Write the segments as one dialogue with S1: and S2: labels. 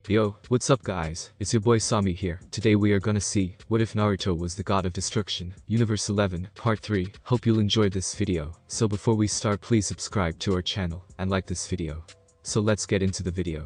S1: Yo, what's up guys, it's your boy Sami here. Today we are gonna see, what if Naruto was the god of destruction, Universe 11, Part 3. Hope you'll enjoy this video. So before we start, please subscribe to our channel, and like this video. So let's get into the video.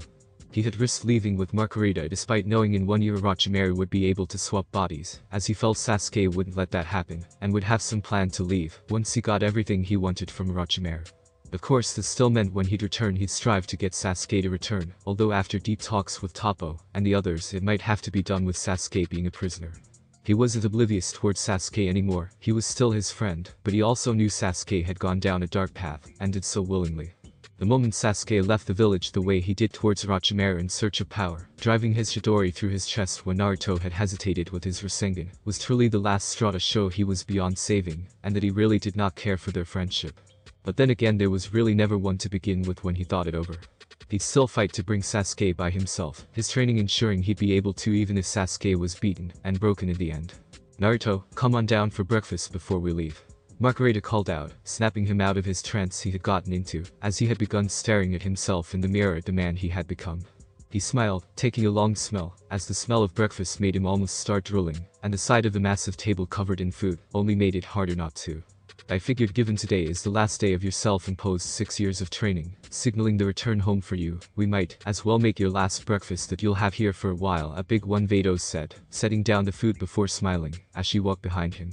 S1: He had risked leaving with Margarita despite knowing in 1 year Orochimaru would be able to swap bodies, as he felt Sasuke wouldn't let that happen, and would have some plan to leave, once he got everything he wanted from Orochimaru. Of course this still meant when he'd return he'd strive to get Sasuke to return, although after deep talks with Toppo and the others it might have to be done with Sasuke being a prisoner. He wasn't oblivious towards Sasuke anymore, he was still his friend, but he also knew Sasuke had gone down a dark path, and did so willingly. The moment Sasuke left the village the way he did towards Orochimaru in search of power, driving his Chidori through his chest when Naruto had hesitated with his Rasengan, was truly the last straw to show he was beyond saving, and that he really did not care for their friendship. But then again there was really never one to begin with when he thought it over. He'd still fight to bring Sasuke by himself, his training ensuring he'd be able to even if Sasuke was beaten and broken in the end. "Naruto, come on down for breakfast before we leave," Margarita called out, snapping him out of his trance he had gotten into, as he had begun staring at himself in the mirror at the man he had become. He smiled, taking a long smell, as the smell of breakfast made him almost start drooling, and the sight of the massive table covered in food only made it harder not to. "I figured given today is the last day of your self-imposed 6 years of training, signaling the return home for you, we might as well make your last breakfast that you'll have here for a while," a big one Vados said, setting down the food before smiling, as she walked behind him,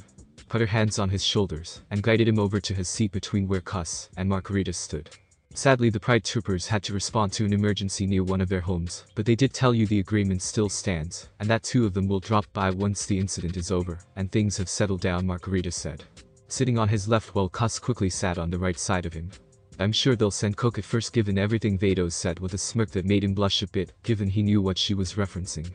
S1: put her hands on his shoulders, and guided him over to his seat between where Kuss and Margarita stood. Sadly the Pride Troopers had to respond to an emergency near one of their homes, but they did tell you the agreement still stands, and that 2 of them will drop by once the incident is over, and things have settled down, Margarita said, sitting on his left while Kuss quickly sat on the right side of him. "I'm sure they'll send Cook at first given everything," Vados said with a smirk that made him blush a bit, given he knew what she was referencing.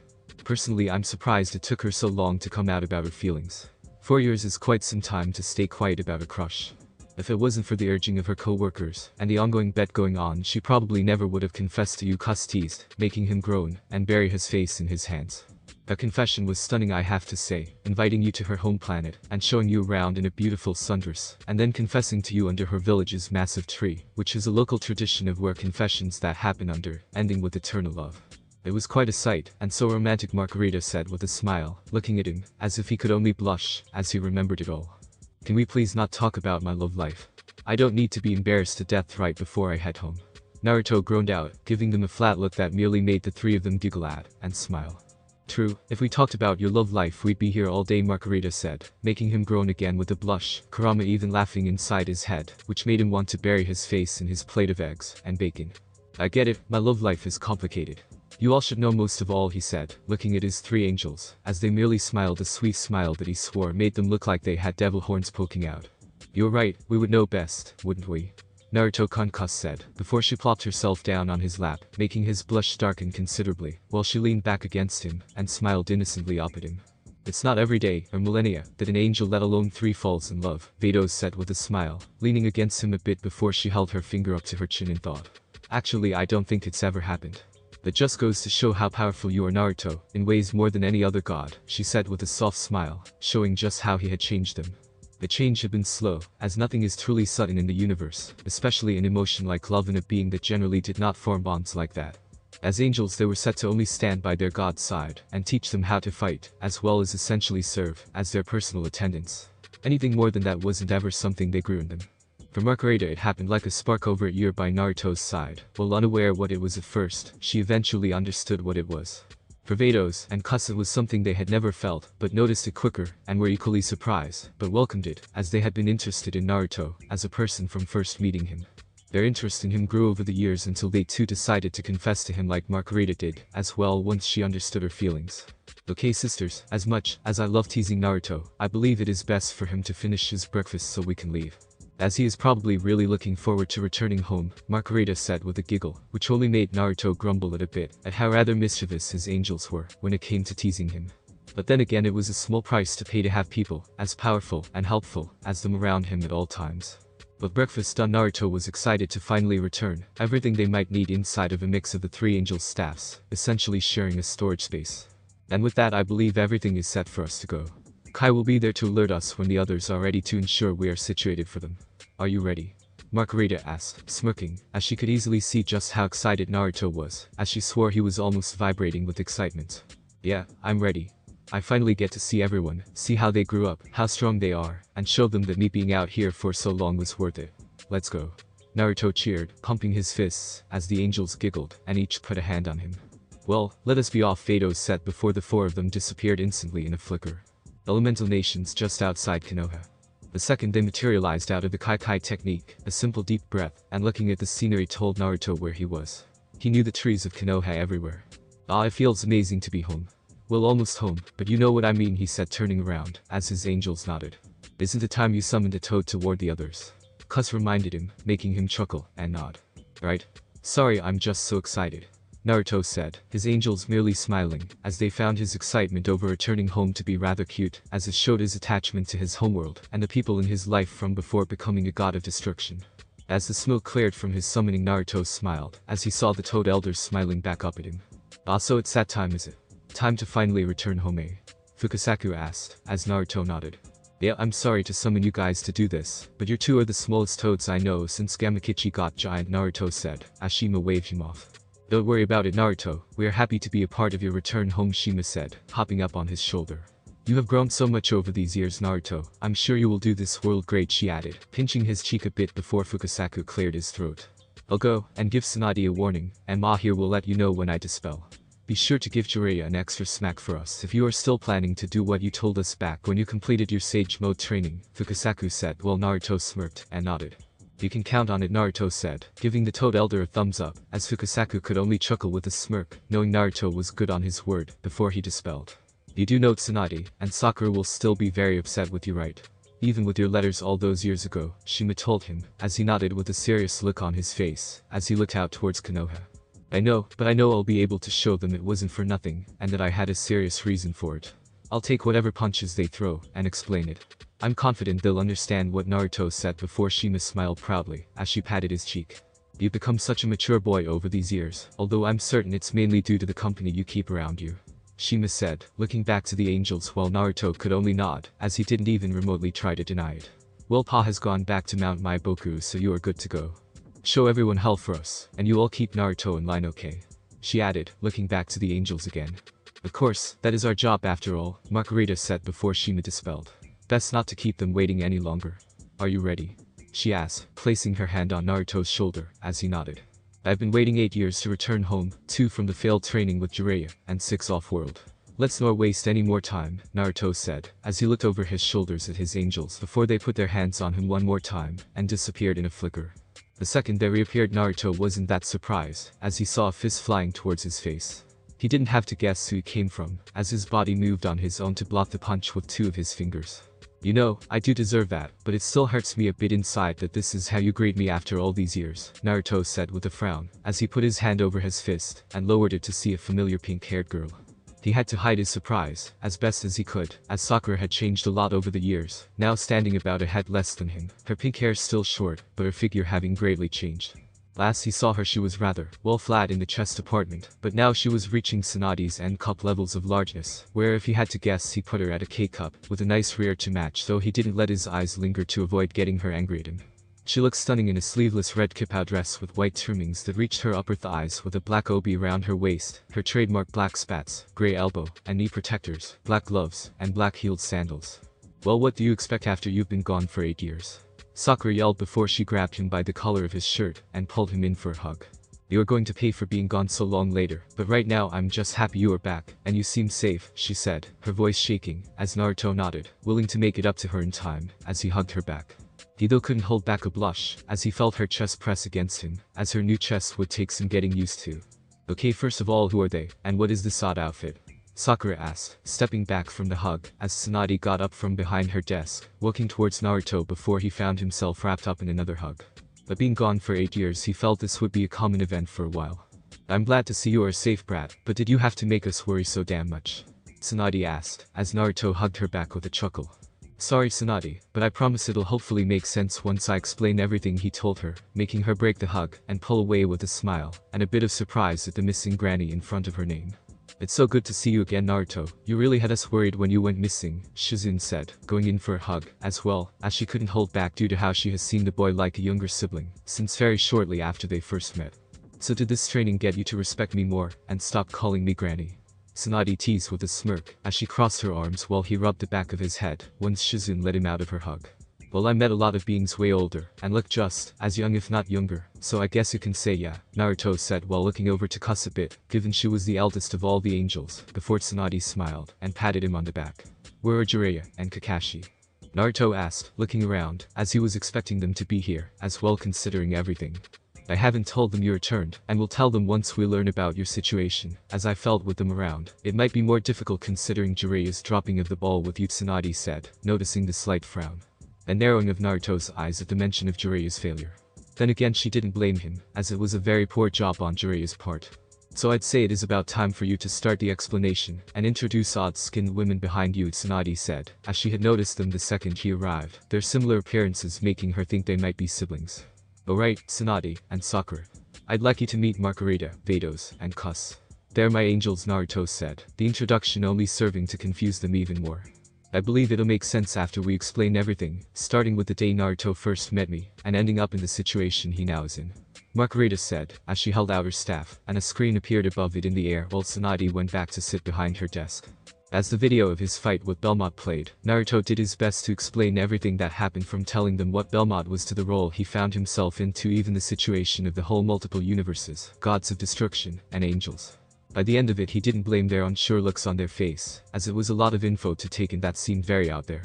S1: "Personally I'm surprised it took her so long to come out about her feelings. 4 years is quite some time to stay quiet about a crush. If it wasn't for the urging of her co-workers, and the ongoing bet going on, she probably never would have confessed to you," Kuss teased, making him groan, and bury his face in his hands. "That confession was stunning, I have to say, inviting you to her home planet, and showing you around in a beautiful sundress, and then confessing to you under her village's massive tree, which is a local tradition of where confessions that happen under, ending with eternal love. It was quite a sight, and so romantic," Margarita said with a smile, looking at him, as if he could only blush, as he remembered it all. "Can we please not talk about my love life? I don't need to be embarrassed to death right before I head home," Naruto groaned out, giving them a flat look that merely made the 3 of them giggle at, and smile. "True, if we talked about your love life we'd be here all day," Margarita said, making him groan again with a blush, Kurama even laughing inside his head, which made him want to bury his face in his plate of eggs and bacon. "I get it, my love life is complicated. You all should know most of all," he said, looking at his 3 angels, as they merely smiled a sweet smile that he swore made them look like they had devil horns poking out. "You're right, we would know best, wouldn't we?" Naruto-kun, Kuss said, before she plopped herself down on his lap, making his blush darken considerably, while she leaned back against him, and smiled innocently up at him. "It's not every day, or millennia, that an angel let alone 3 falls in love," Vados said with a smile, leaning against him a bit before she held her finger up to her chin in thought. "Actually I don't think it's ever happened. That just goes to show how powerful you are, Naruto, in ways more than any other god," she said with a soft smile, showing just how he had changed him. The change had been slow, as nothing is truly sudden in the universe, especially an emotion like love in a being that generally did not form bonds like that. As angels they were set to only stand by their god's side, and teach them how to fight, as well as essentially serve, as their personal attendants. Anything more than that wasn't ever something they grew in them. For Margarita it happened like a spark over a year by Naruto's side, while unaware what it was at first, she eventually understood what it was. For Vados and Kuss it was something they had never felt, but noticed it quicker, and were equally surprised, but welcomed it, as they had been interested in Naruto, as a person from first meeting him. Their interest in him grew over the years until they too decided to confess to him like Margarita did, as well once she understood her feelings. "Okay sisters, as much as I love teasing Naruto, I believe it is best for him to finish his breakfast so we can leave. As he is probably really looking forward to returning home," Margarita said with a giggle, which only made Naruto grumble at a bit, at how rather mischievous his angels were, when it came to teasing him. But then again it was a small price to pay to have people, as powerful and helpful, as them around him at all times. With breakfast done Naruto was excited to finally return, everything they might need inside of a mix of the 3 angels' staffs, essentially sharing a storage space. "And with that I believe everything is set for us to go. Kai will be there to alert us when the others are ready to ensure we are situated for them. Are you ready?" Margarita asked, smirking, as she could easily see just how excited Naruto was, as she swore he was almost vibrating with excitement. Yeah, I'm ready. I finally get to see everyone, see how they grew up, how strong they are, and show them that me being out here for so long was worth it. Let's go. Naruto cheered, pumping his fists, as the angels giggled, and each put a hand on him. Well, let us be off, Vado said before the four of them disappeared instantly in a flicker. Elemental nations just outside Konoha. The second they materialized out of the Kai technique, a simple deep breath, and looking at the scenery told Naruto where he was. He knew the trees of Konoha everywhere. Ah, it feels amazing to be home. Well, almost home, but you know what I mean, he said turning around, as his angels nodded. Isn't it time you summoned a toad toward the others? Cuz reminded him, making him chuckle and nod. Right? Sorry, I'm just so excited. Naruto said, his angels merely smiling, as they found his excitement over returning home to be rather cute, as it showed his attachment to his homeworld and the people in his life from before becoming a god of destruction. As the smoke cleared from his summoning, Naruto smiled, as he saw the Toad Elders smiling back up at him. Ah, so it's that time, is it? Time to finally return home, eh? Fukasaku asked, as Naruto nodded. Yeah, I'm sorry to summon you guys to do this, but you two are the smallest toads I know since Gamakichi got giant, Naruto said, as Shima waved him off. Don't worry about it, Naruto, we are happy to be a part of your return home, Shima said, hopping up on his shoulder. You have grown so much over these years, Naruto, I'm sure you will do this world great, she added, pinching his cheek a bit before Fukasaku cleared his throat. I'll go, and give Tsunade a warning, and Ma here will let you know when I dispel. Be sure to give Jiraiya an extra smack for us if you are still planning to do what you told us back when you completed your Sage Mode training, Fukasaku said while Naruto smirked and nodded. You can count on it, Naruto said, giving the Toad Elder a thumbs up, as Fukasaku could only chuckle with a smirk, knowing Naruto was good on his word, before he dispelled. You do know Tsunade, and Sakura will still be very upset with you, right? Even with your letters all those years ago, Shima told him, as he nodded with a serious look on his face, as he looked out towards Konoha. I know, but I know I'll be able to show them it wasn't for nothing, and that I had a serious reason for it. I'll take whatever punches they throw, and explain it. I'm confident they'll understand what Naruto said before Shima smiled proudly, as she patted his cheek. You've become such a mature boy over these years, although I'm certain it's mainly due to the company you keep around you. Shima said, looking back to the angels while Naruto could only nod, as he didn't even remotely try to deny it. Well, Pa has gone back to Mount Maiboku, so you are good to go. Show everyone hell for us, and you all keep Naruto in line, okay? She added, looking back to the angels again. Of course, that is our job after all, Margarita said before Shima dispelled. Best not to keep them waiting any longer. Are you ready? She asked, placing her hand on Naruto's shoulder, as he nodded. I've been waiting 8 years to return home, 2 from the failed training with Jiraiya, and 6 off-world. Let's not waste any more time, Naruto said, as he looked over his shoulders at his angels before they put their hands on him one more time, and disappeared in a flicker. The second they reappeared, Naruto wasn't that surprised, as he saw a fist flying towards his face. He didn't have to guess who it came from, as his body moved on his own to block the punch with 2 of his fingers. You know, I do deserve that, but it still hurts me a bit inside that this is how you greet me after all these years, Naruto said with a frown, as he put his hand over his fist, and lowered it to see a familiar pink-haired girl. He had to hide his surprise, as best as he could, as Sakura had changed a lot over the years, now standing about a head less than him, her pink hair still short, but her figure having greatly changed. Last he saw her she was rather, well flat in the chest department, but now she was reaching Tsunade's N cup levels of largeness, where if he had to guess he put her at a K cup, with a nice rear to match, though he didn't let his eyes linger to avoid getting her angry at him. She looked stunning in a sleeveless red kipao dress with white trimmings that reached her upper thighs with a black obi around her waist, her trademark black spats, grey elbow and knee protectors, black gloves, and black-heeled sandals. Well, what do you expect after you've been gone for 8 years? Sakura yelled before she grabbed him by the collar of his shirt and pulled him in for a hug. You are going to pay for being gone so long later, but right now I'm just happy you are back, and you seem safe, she said, her voice shaking, as Naruto nodded, willing to make it up to her in time, as he hugged her back. He though couldn't hold back a blush, as he felt her chest press against him, as her new chest would take some getting used to. Okay, first of all, who are they, and what is this odd outfit? Sakura asked, stepping back from the hug, as Tsunade got up from behind her desk, walking towards Naruto before he found himself wrapped up in another hug. But being gone for 8 years he felt this would be a common event for a while. I'm glad to see you are safe, brat, but did you have to make us worry so damn much? Tsunade asked, as Naruto hugged her back with a chuckle. Sorry Tsunade, but I promise it'll hopefully make sense once I explain everything, he told her, making her break the hug and pull away with a smile, and a bit of surprise at the missing granny in front of her name. It's so good to see you again, Naruto. You really had us worried when you went missing, Shizune said, going in for a hug, as well, as she couldn't hold back due to how she has seen the boy like a younger sibling, since very shortly after they first met. So did this training get you to respect me more, and stop calling me Granny? Tsunade teased with a smirk, as she crossed her arms while he rubbed the back of his head, once Shizune let him out of her hug. Well, I met a lot of beings way older, and look just as young if not younger, so I guess you can say yeah, Naruto said while looking over to cuss a bit, given she was the eldest of all the angels, before Tsunade smiled, and patted him on the back. Where are Jiraiya and Kakashi? Naruto asked, looking around, as he was expecting them to be here, as well considering everything. I haven't told them you returned, and will tell them once we learn about your situation, as I felt with them around. It might be more difficult considering Jiraiya's dropping of the ball with you, Tsunade said, noticing the slight frown. A narrowing of Naruto's eyes at the mention of Jiraiya's failure. Then again, she didn't blame him, as it was a very poor job on Jiraiya's part. So I'd say it is about time for you to start the explanation, and introduce odd-skinned women behind you, Tsunade said, as she had noticed them the second he arrived, their similar appearances making her think they might be siblings. Alright, Tsunade, and Sakura. I'd like you to meet Margarita, Vados, and Kus. They're my angels, Naruto said, the introduction only serving to confuse them even more. I believe it'll make sense after we explain everything, starting with the day Naruto first met me, and ending up in the situation he now is in. Margarita said, as she held out her staff, and a screen appeared above it in the air while Tsunade went back to sit behind her desk. As the video of his fight with Belmont played, Naruto did his best to explain everything that happened, from telling them what Belmont was to the role he found himself in, to even the situation of the whole multiple universes, gods of destruction, and angels. By the end of it, he didn't blame their unsure looks on their face, as it was a lot of info to take and that seemed very out there.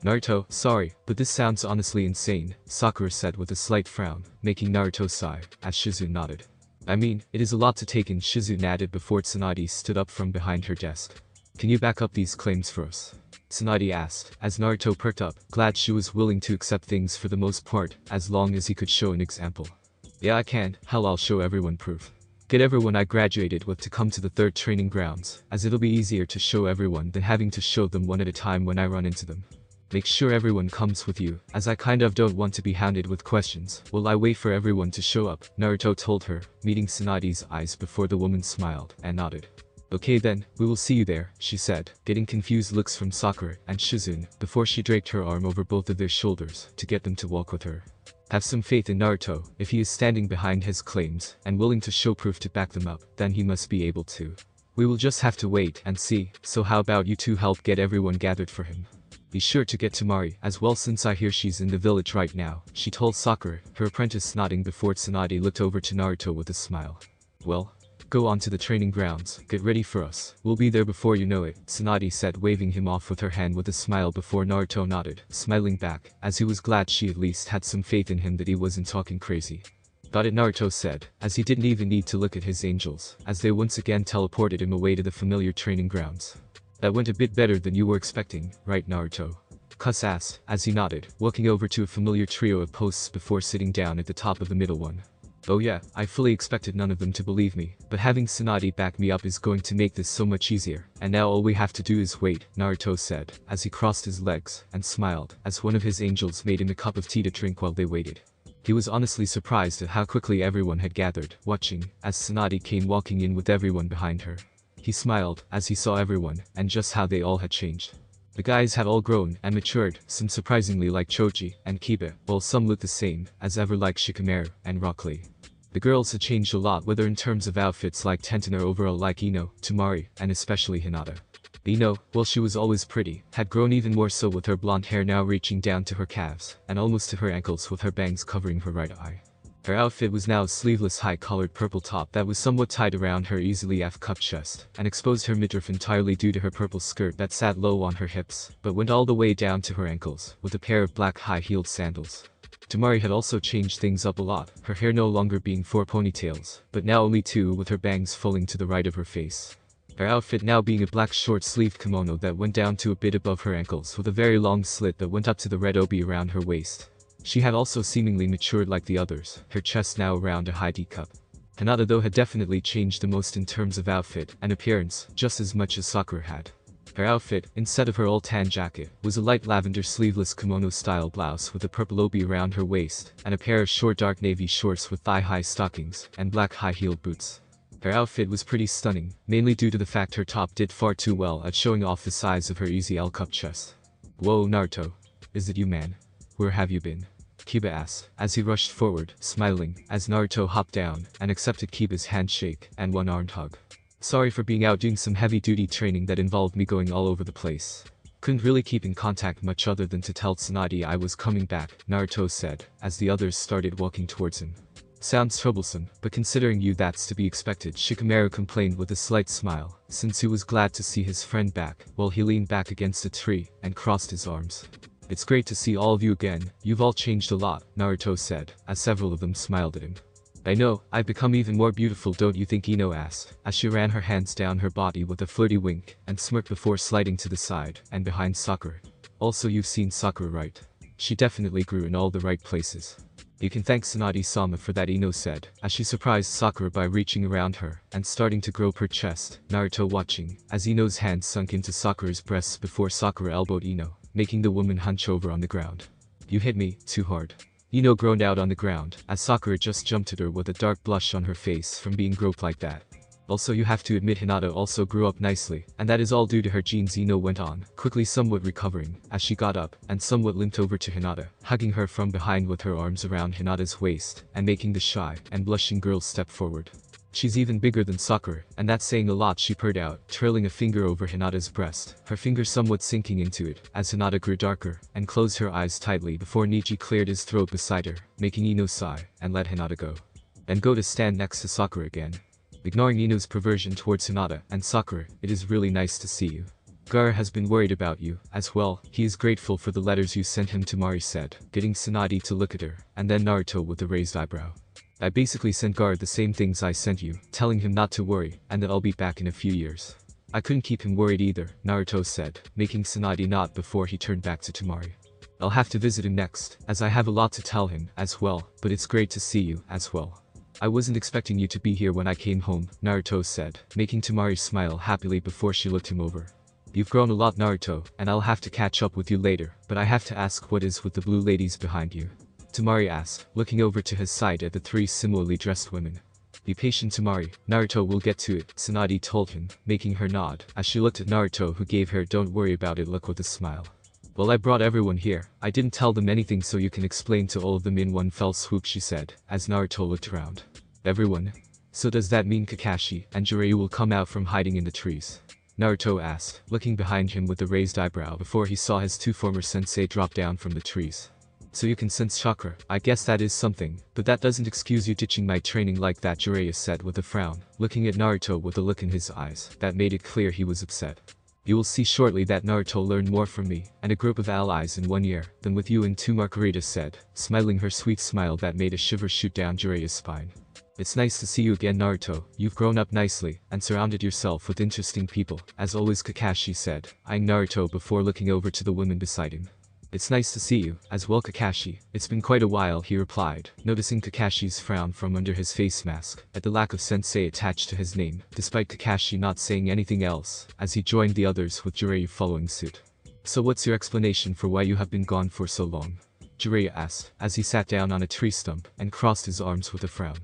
S1: Naruto, sorry, but this sounds honestly insane, Sakura said with a slight frown, making Naruto sigh, as Shizune nodded. I mean, it is a lot to take in, Shizune added before Tsunade stood up from behind her desk. Can you back up these claims for us? Tsunade asked, as Naruto perked up, glad she was willing to accept things for the most part, as long as he could show an example. Yeah, I can. Hell, I'll show everyone proof. Get everyone I graduated with to come to the third training grounds, as it'll be easier to show everyone than having to show them one at a time when I run into them. Make sure everyone comes with you, as I kind of don't want to be hounded with questions while I wait for everyone to show up, Naruto told her, meeting Tsunade's eyes before the woman smiled and nodded. Okay then, we will see you there, she said, getting confused looks from Sakura and Shizune, before she draped her arm over both of their shoulders to get them to walk with her. Have some faith in Naruto. If he is standing behind his claims, and willing to show proof to back them up, then he must be able to. We will just have to wait and see, so how about you two help get everyone gathered for him? Be sure to get Temari as well, since I hear she's in the village right now, she told Sakura, her apprentice nodding before Tsunade looked over to Naruto with a smile. Well, go on to the training grounds, get ready for us, we'll be there before you know it, Tsunade said, waving him off with her hand with a smile before Naruto nodded, smiling back, as he was glad she at least had some faith in him that he wasn't talking crazy. Got it, Naruto said, as he didn't even need to look at his angels, as they once again teleported him away to the familiar training grounds. That went a bit better than you were expecting, right, Naruto? Kus asked, as he nodded, walking over to a familiar trio of posts before sitting down at the top of the middle one. Oh yeah, I fully expected none of them to believe me, but having Tsunade back me up is going to make this so much easier, and now all we have to do is wait, Naruto said, as he crossed his legs, and smiled, as one of his angels made him a cup of tea to drink while they waited. He was honestly surprised at how quickly everyone had gathered, watching, as Tsunade came walking in with everyone behind her. He smiled, as he saw everyone, and just how they all had changed. The guys had all grown and matured, some surprisingly like Choji and Kiba, while some looked the same as ever like Shikamaru and Rock Lee. The girls had changed a lot, whether in terms of outfits like Tenten or overall like Ino, Temari, and especially Hinata. Ino, while she was always pretty, had grown even more so, with her blonde hair now reaching down to her calves, and almost to her ankles, with her bangs covering her right eye. Her outfit was now a sleeveless high-collared purple top that was somewhat tied around her easily F-cup chest, and exposed her midriff entirely due to her purple skirt that sat low on her hips, but went all the way down to her ankles, with a pair of black high-heeled sandals. Temari had also changed things up a lot, her hair no longer being 4 ponytails, but now only 2, with her bangs falling to the right of her face. Her outfit now being a black short-sleeved kimono that went down to a bit above her ankles, with a very long slit that went up to the red obi around her waist. She had also seemingly matured like the others, her chest now around a high teacup. Hinata though had definitely changed the most in terms of outfit and appearance, just as much as Sakura had. Her outfit, instead of her old tan jacket, was a light lavender sleeveless kimono-style blouse with a purple obi around her waist, and a pair of short dark navy shorts with thigh-high stockings, and black high-heeled boots. Her outfit was pretty stunning, mainly due to the fact her top did far too well at showing off the size of her easy L-cup chest. Whoa Naruto. Is it you man? Where have you been? Kiba asked, as he rushed forward, smiling, as Naruto hopped down and accepted Kiba's handshake and one-armed hug. Sorry for being out doing some heavy-duty training that involved me going all over the place. Couldn't really keep in contact much other than to tell Tsunade I was coming back, Naruto said, as the others started walking towards him. Sounds troublesome, but considering you that's to be expected, Shikamaru complained with a slight smile, since he was glad to see his friend back, while he leaned back against a tree and crossed his arms. It's great to see all of you again, you've all changed a lot, Naruto said, as several of them smiled at him. I know, I've become even more beautiful don't you think Ino asked, as she ran her hands down her body with a flirty wink and smirked before sliding to the side and behind Sakura. Also you've seen Sakura right? She definitely grew in all the right places. You can thank Tsunade-sama for that Ino said, as she surprised Sakura by reaching around her and starting to grope her chest, Naruto watching, as Ino's hands sunk into Sakura's breasts before Sakura elbowed Ino, making the woman hunch over on the ground. You hit me, too hard. Ino groaned out on the ground, as Sakura just jumped at her with a dark blush on her face from being groped like that. Also you have to admit Hinata also grew up nicely, and that is all due to her genes Ino went on, quickly somewhat recovering, as she got up, and somewhat limped over to Hinata, hugging her from behind with her arms around Hinata's waist, and making the shy and blushing girl step forward. She's even bigger than Sakura, and that's saying a lot she purred out, trailing a finger over Hinata's breast, her finger somewhat sinking into it, as Hinata grew darker, and closed her eyes tightly before Niji cleared his throat beside her, making Ino sigh, and let Hinata go. And go to stand next to Sakura again. Ignoring Ino's perversion towards Hinata and Sakura, it is really nice to see you. Gaara has been worried about you, as well, he is grateful for the letters you sent him to Mari said, getting Tsunade to look at her, and then Naruto with a raised eyebrow. I basically sent Gaara the same things I sent you, telling him not to worry, and that I'll be back in a few years. I couldn't keep him worried either, Naruto said, making Tsunade nod before he turned back to Temari. I'll have to visit him next, as I have a lot to tell him, as well, but it's great to see you, as well. I wasn't expecting you to be here when I came home, Naruto said, making Temari smile happily before she looked him over. You've grown a lot Naruto, and I'll have to catch up with you later, but I have to ask what is with the blue ladies behind you. Temari asked, looking over to his side at the three similarly dressed women. Be patient Temari, Naruto will get to it, Tsunade told him, making her nod, as she looked at Naruto who gave her don't worry about it look with a smile. Well I brought everyone here, I didn't tell them anything so you can explain to all of them in one fell swoop she said, as Naruto looked around. Everyone? So does that mean Kakashi and Jiraiya will come out from hiding in the trees? Naruto asked, looking behind him with a raised eyebrow before he saw his two former sensei drop down from the trees. So you can sense chakra, I guess that is something, but that doesn't excuse you ditching my training like that Jiraiya said with a frown, looking at Naruto with a look in his eyes that made it clear he was upset. You will see shortly that Naruto learned more from me and a group of allies in 1 year than with you and two Margarita said, smiling her sweet smile that made a shiver shoot down Jiraiya's spine. It's nice to see you again Naruto, you've grown up nicely and surrounded yourself with interesting people, as always Kakashi said, eyeing Naruto before looking over to the women beside him. It's nice to see you, as well Kakashi, it's been quite a while he replied, noticing Kakashi's frown from under his face mask, at the lack of sensei attached to his name, despite Kakashi not saying anything else, as he joined the others with Jiraiya following suit. So what's your explanation for why you have been gone for so long? Jiraiya asked, as he sat down on a tree stump and crossed his arms with a frown.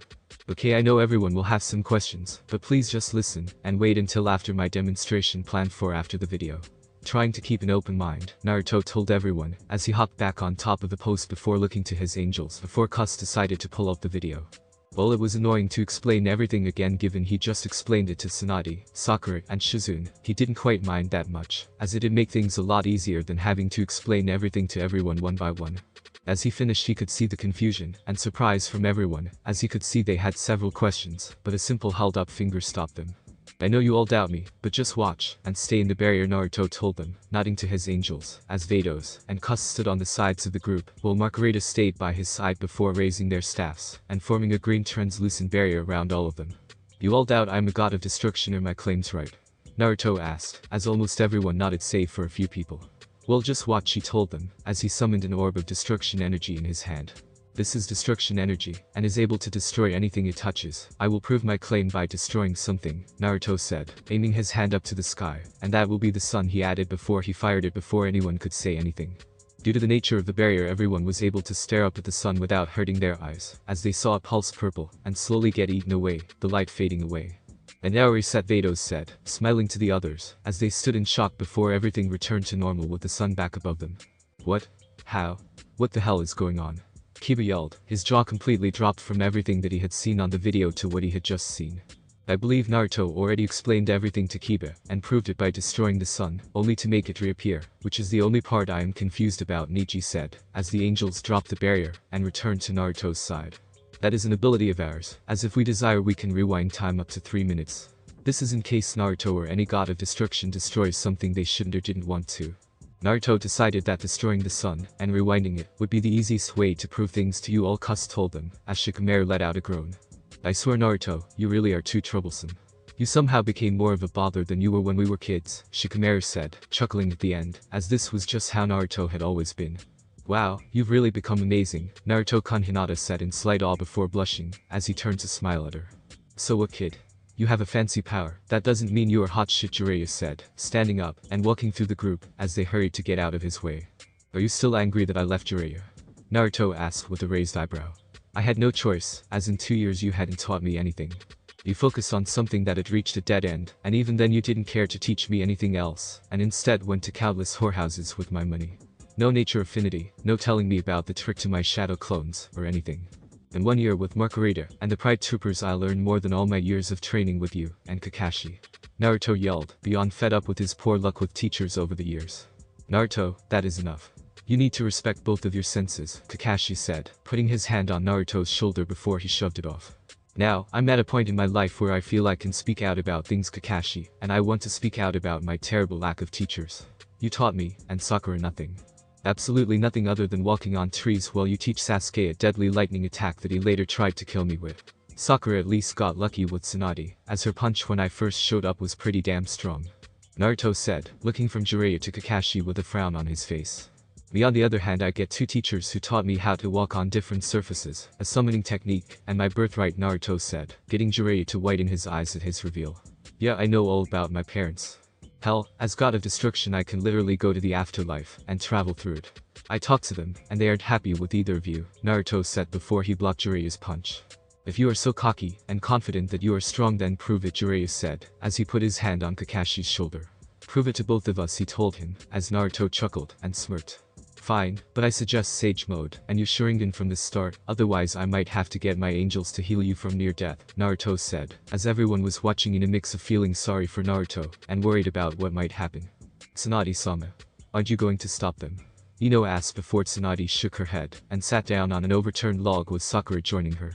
S1: Okay I know everyone will have some questions, but please just listen, and wait until after my demonstration planned for after the video. Trying to keep an open mind, Naruto told everyone, as he hopped back on top of the post before looking to his angels before Kus decided to pull up the video. Well it was annoying to explain everything again given he just explained it to Tsunade, Sakura and Shizune, he didn't quite mind that much, as it'd make things a lot easier than having to explain everything to everyone one by one. As he finished he could see the confusion and surprise from everyone, as he could see they had several questions, but a simple held up finger stopped them. I know you all doubt me, but just watch and stay in the barrier Naruto told them, nodding to his angels, as Vados and Kus stood on the sides of the group, while Margarita stayed by his side before raising their staffs and forming a green translucent barrier around all of them. You all doubt I'm a god of destruction, are my claims right? Naruto asked, as almost everyone nodded save for a few people. Well just watch he told them, as he summoned an orb of destruction energy in his hand. This is destruction energy, and is able to destroy anything it touches. I will prove my claim by destroying something, Naruto said, aiming his hand up to the sky, and that will be the sun he added before he fired it before anyone could say anything. Due to the nature of the barrier everyone was able to stare up at the sun without hurting their eyes, as they saw it pulse purple, and slowly get eaten away, the light fading away. And now reset, Vados said, smiling to the others, as they stood in shock before everything returned to normal with the sun back above them. What? How? What the hell is going on? Kiba yelled, his jaw completely dropped from everything that he had seen on the video to what he had just seen. I believe Naruto already explained everything to Kiba, and proved it by destroying the sun, only to make it reappear, which is the only part I am confused about, Niji said, as the angels dropped the barrier, and returned to Naruto's side. That is an ability of ours, as if we desire we can rewind time up to 3 minutes. This is in case Naruto or any god of destruction destroys something they shouldn't or didn't want to. Naruto decided that destroying the sun, and rewinding it, would be the easiest way to prove things to you all, Cus told them, as Shikamaru let out a groan. I swear Naruto, you really are too troublesome. You somehow became more of a bother than you were when we were kids, Shikamaru said, chuckling at the end, as this was just how Naruto had always been. Wow, you've really become amazing, Naruto-kun Hinata said in slight awe before blushing, as he turned to smile at her. So what, kid? You have a fancy power. That doesn't mean you are hot shit, Jiraiya said, standing up and walking through the group as they hurried to get out of his way. Are you still angry that I left, Jiraiya? Naruto asked with a raised eyebrow. I had no choice, as in 2 years you hadn't taught me anything. You focused on something that had reached a dead end, and even then you didn't care to teach me anything else, and instead went to countless whorehouses with my money. No nature affinity, no telling me about the trick to my shadow clones, or anything. In 1 year with Margarita and the Pride Troopers I learned more than all my years of training with you, and Kakashi. Naruto yelled, beyond fed up with his poor luck with teachers over the years. Naruto, that is enough. You need to respect both of your senses, Kakashi said, putting his hand on Naruto's shoulder before he shoved it off. Now, I'm at a point in my life where I feel I can speak out about things, Kakashi, and I want to speak out about my terrible lack of teachers. You taught me, and Sakura, nothing. Absolutely nothing other than walking on trees while you teach Sasuke a deadly lightning attack that he later tried to kill me with. Sakura at least got lucky with Tsunade, as her punch when I first showed up was pretty damn strong. Naruto said, looking from Jiraiya to Kakashi with a frown on his face. Me on the other hand, I get 2 teachers who taught me how to walk on different surfaces, a summoning technique, and my birthright, Naruto said, getting Jiraiya to widen his eyes at his reveal. Yeah, I know all about my parents. Hell, as god of destruction I can literally go to the afterlife, and travel through it. I talked to them, and they aren't happy with either of you, Naruto said before he blocked Jiraiya's punch. If you are so cocky, and confident that you are strong, then prove it, Jiraiya said, as he put his hand on Kakashi's shoulder. Prove it to both of us, he told him, as Naruto chuckled, and smirked. Fine, but I suggest Sage Mode, and you Sharingan from the start, otherwise I might have to get my angels to heal you from near death, Naruto said, as everyone was watching in a mix of feeling sorry for Naruto, and worried about what might happen. Tsunade-sama. Aren't you going to stop them? Ino asked before Tsunade shook her head, and sat down on an overturned log with Sakura joining her.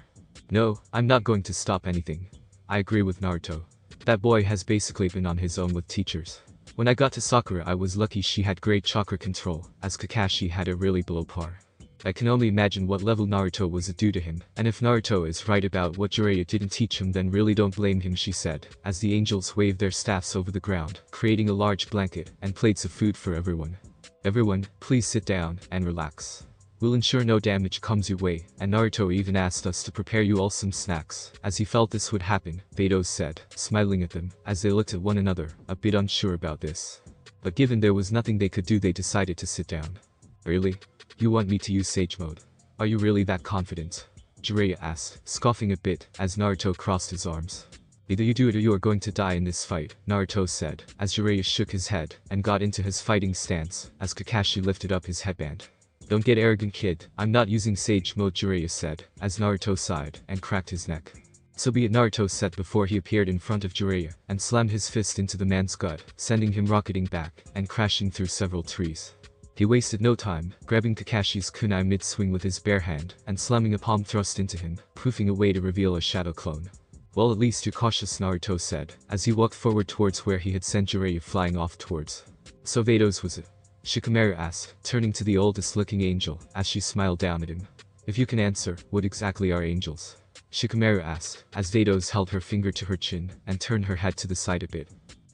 S1: No, I'm not going to stop anything. I agree with Naruto. That boy has basically been on his own with teachers. When I got to Sakura I was lucky she had great chakra control, as Kakashi had it really below par. I can only imagine what level Naruto was due to him, and if Naruto is right about what Jiraiya didn't teach him then really don't blame him, she said, as the angels waved their staffs over the ground, creating a large blanket, and plates of food for everyone. Everyone, please sit down, and relax. We'll ensure no damage comes your way, and Naruto even asked us to prepare you all some snacks, as he felt this would happen, Vados said, smiling at them, as they looked at one another, a bit unsure about this. But given there was nothing they could do they decided to sit down. Really? You want me to use Sage Mode? Are you really that confident? Jiraiya asked, scoffing a bit, as Naruto crossed his arms. Either you do it or you are going to die in this fight, Naruto said, as Jiraiya shook his head, and got into his fighting stance, as Kakashi lifted up his headband. Don't get arrogant, kid, I'm not using Sage Mode, Jiraiya said, as Naruto sighed, and cracked his neck. So be it, Naruto said before he appeared in front of Jiraiya, and slammed his fist into the man's gut, sending him rocketing back, and crashing through several trees. He wasted no time, grabbing Kakashi's kunai mid-swing with his bare hand, and slamming a palm thrust into him, proofing a way to reveal a shadow clone. Well, at least you're cautious, Naruto said, as he walked forward towards where he had sent Jiraiya flying off towards. So Vados was it? Shikamaru asked, turning to the oldest-looking angel, as she smiled down at him. If you can answer, what exactly are angels? Shikamaru asked, as Vados held her finger to her chin, and turned her head to the side a bit.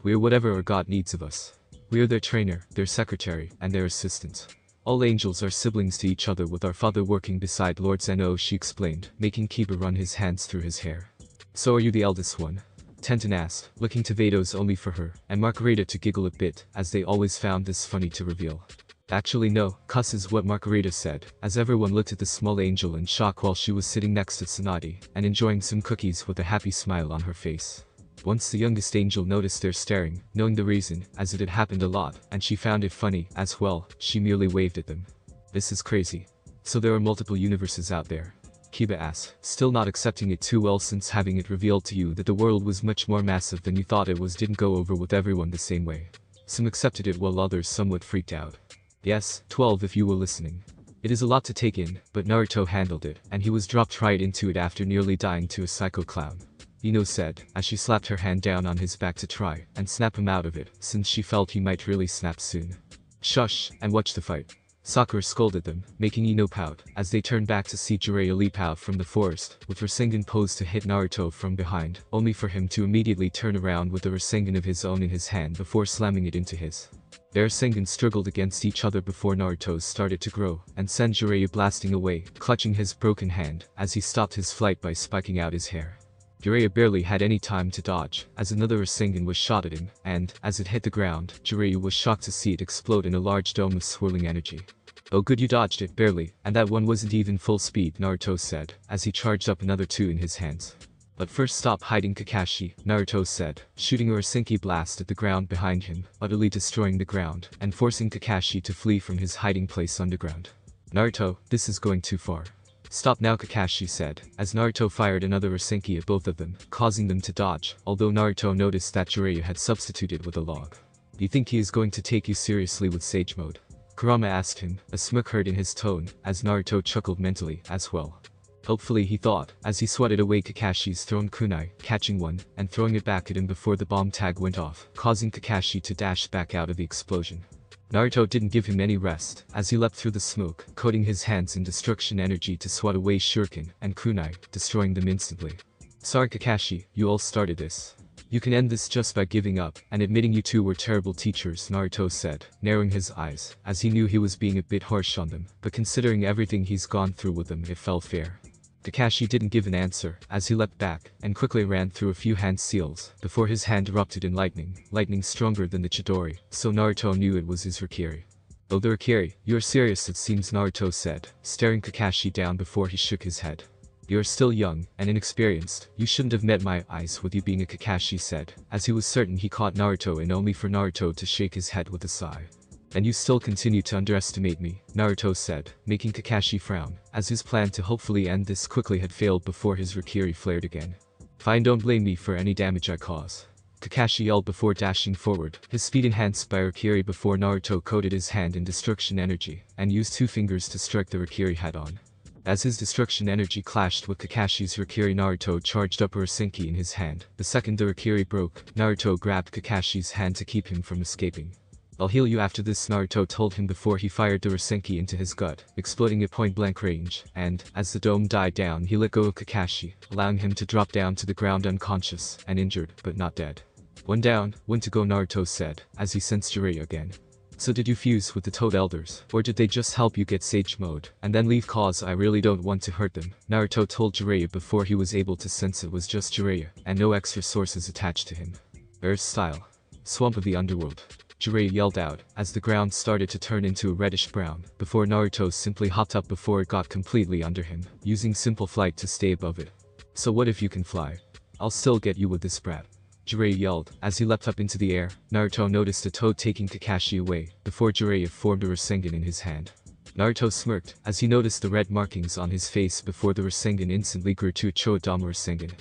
S1: We are whatever our god needs of us. We are their trainer, their secretary, and their assistant. All angels are siblings to each other, with our father working beside Lord Zeno, she explained, making Kiba run his hands through his hair. So are you the eldest one? Tenten asked, looking to Vados only for her, and Margarita to giggle a bit, as they always found this funny to reveal. Actually no, cuss is what Margarita said, as everyone looked at the small angel in shock while she was sitting next to Tsunade, and enjoying some cookies with a happy smile on her face. Once the youngest angel noticed their staring, knowing the reason, as it had happened a lot, and she found it funny, as well, she merely waved at them. This is crazy. So there are multiple universes out there? Kiba asked, still not accepting it too well since having it revealed to you that the world was much more massive than you thought it was didn't go over with everyone the same way. Some accepted it while others somewhat freaked out. Yes, 12 if you were listening. It is a lot to take in, but Naruto handled it, and he was dropped right into it after nearly dying to a psycho clown. Ino said, as she slapped her hand down on his back to try and snap him out of it, since she felt he might really snap soon. Shush, and watch the fight. Sakura scolded them, making Ino pout, as they turned back to see Jiraiya leap out from the forest, with Rasengan posed to hit Naruto from behind, only for him to immediately turn around with a Rasengan of his own in his hand before slamming it into his. Their Rasengan struggled against each other before Naruto's started to grow, and sent Jiraiya blasting away, clutching his broken hand, as he stopped his flight by spiking out his hair. Jiraiya barely had any time to dodge, as another Rasengan was shot at him, and, as it hit the ground, Jiraiya was shocked to see it explode in a large dome of swirling energy. Oh good you dodged it, barely, and that one wasn't even full speed, Naruto said, as he charged up another two in his hands. But first stop hiding Kakashi, Naruto said, shooting a Rasenki blast at the ground behind him, utterly destroying the ground, and forcing Kakashi to flee from his hiding place underground. Naruto, this is going too far. Stop now, Kakashi said, as Naruto fired another Rasenki at both of them, causing them to dodge, although Naruto noticed that Jiraiya had substituted with a log. Do you think he is going to take you seriously with Sage Mode? Kurama asked him, a smirk heard in his tone, as Naruto chuckled mentally, as well. Hopefully he thought, as he swatted away Kakashi's thrown kunai, catching one, and throwing it back at him before the bomb tag went off, causing Kakashi to dash back out of the explosion. Naruto didn't give him any rest, as he leapt through the smoke, coating his hands in destruction energy to swat away shuriken and kunai, destroying them instantly. Sorry Kakashi, you all started this. You can end this just by giving up, and admitting you two were terrible teachers, Naruto said, narrowing his eyes, as he knew he was being a bit harsh on them, but considering everything he's gone through with them it felt fair. Kakashi didn't give an answer, as he leapt back, and quickly ran through a few hand seals, before his hand erupted in lightning stronger than the Chidori, so Naruto knew it was his Rikiri. Oh the Rikiri, you're serious it seems, Naruto said, staring Kakashi down before he shook his head. You're still young and inexperienced, you shouldn't have met my eyes with you being a Kakashi said, as he was certain he caught Naruto and only for Naruto to shake his head with a sigh. And you still continue to underestimate me, Naruto said, making Kakashi frown, as his plan to hopefully end this quickly had failed before his Rikiri flared again. Fine, don't blame me for any damage I cause. Kakashi yelled before dashing forward, his speed enhanced by Rikiri before Naruto coated his hand in destruction energy, and used two fingers to strike the Rikiri head-on. As his destruction energy clashed with Kakashi's Rikiri, Naruto charged up a Rasenki in his hand. The second the Rikiri broke, Naruto grabbed Kakashi's hand to keep him from escaping. I'll heal you after this, Naruto told him before he fired the Rasenki into his gut, exploding at point-blank range, and, as the dome died down he let go of Kakashi, allowing him to drop down to the ground unconscious and injured, but not dead. One down, one to go, Naruto said, as he sensed Jiraiya again. So did you fuse with the Toad Elders, or did they just help you get Sage Mode, and then leave cause I really don't want to hurt them, Naruto told Jiraiya before he was able to sense it was just Jiraiya, and no extra sources attached to him. Earth style. Swamp of the underworld. Jiraiya yelled out, as the ground started to turn into a reddish-brown, before Naruto simply hopped up before it got completely under him, using simple flight to stay above it. So what if you can fly? I'll still get you with this brat. Jiraiya yelled, as he leapt up into the air. Naruto noticed a toad taking Kakashi away, before Jiraiya formed a Rasengan in his hand. Naruto smirked, as he noticed the red markings on his face before the Rasengan instantly grew to a Chodama Rasengan.